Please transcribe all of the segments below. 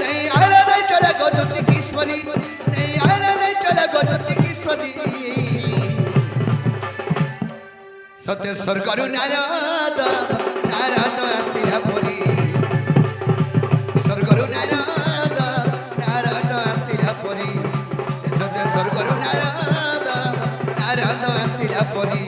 नहीं आयला नहीं चले गोदुती किश्वरी नहीं आयला नहीं चले गोदुती किश्वरी सत्य सरकारु नारद नारद आसिला परी सरकारु नारद नारद आसिला परी सत्य सरकारु नारद नारद आसिला परी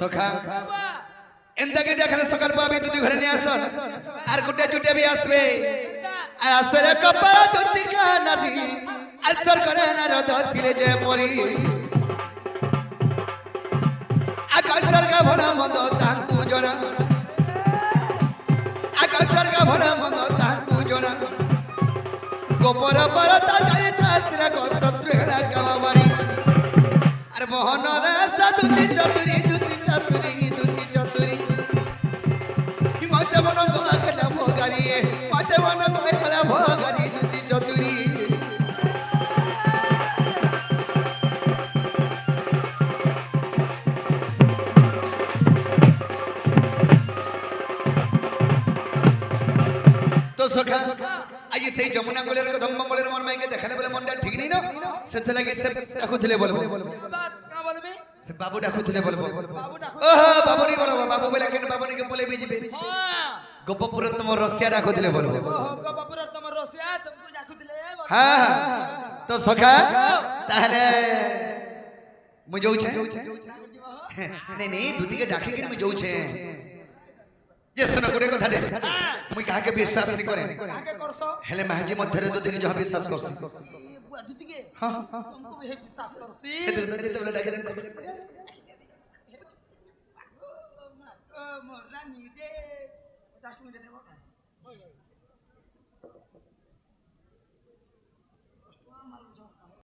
सखा एंदा के देखले सकाल पाबे दुदी घरे नि आसन आर गुटे चुटे भी आसबे আর আসর কপাল দুতি কানাজি আসর করে না রদ থিলে যে পরি আকাশর কা ভনা মন্দ তাকু জনা আকাশর কা ভনা মন্দ তাকু জনা গোপর পরতা চারে চাসরা গো শত্রু হেলা কামাবাড়ি আর বহনরে সাদুতি চতুরি দুতি চতুরি দুতি চতুরি মতে মন গলা ভোগারি মতে মন গলা ভোগারি দুতি চতুরি তো সখা আজ সেই যমুনা কোলের কদম্ব মলের মন মাইকে দেখালে বলে মনটা ঠিক নেই না সেতে লাগে সে ডাকুଥିଲେ বলবো সে বাবু ডাকুଥିଲେ বলবো ওহো বাবুনি বলবো বাবু বলে কেন বাবুনিকে বলে বিজিবে গোপপুর তোমার রসিয়া ডাকুଥିଲେ বলবো গোপপুর তোমার রসিয়া তুমি ডাকুଥିଲେ হ্যাঁ তো সখা তাহলে মু যাউছে নাই নাই দুদিকে ডাকি কি মু যাউছে যে শোনো গোটে কথা দে মুই কাহাকে বিশ্বাস নি করে কাকে করছো হেলে মাহাজি মধ্যে দুদিকে যা বিশ্বাস করছি বুয়া দুদিকে হ্যাঁ তুমি হে বিশ্বাস করছি এ তো যেতে বলে ডাকে দেন মোর রানী দে 10 মিনিট দেব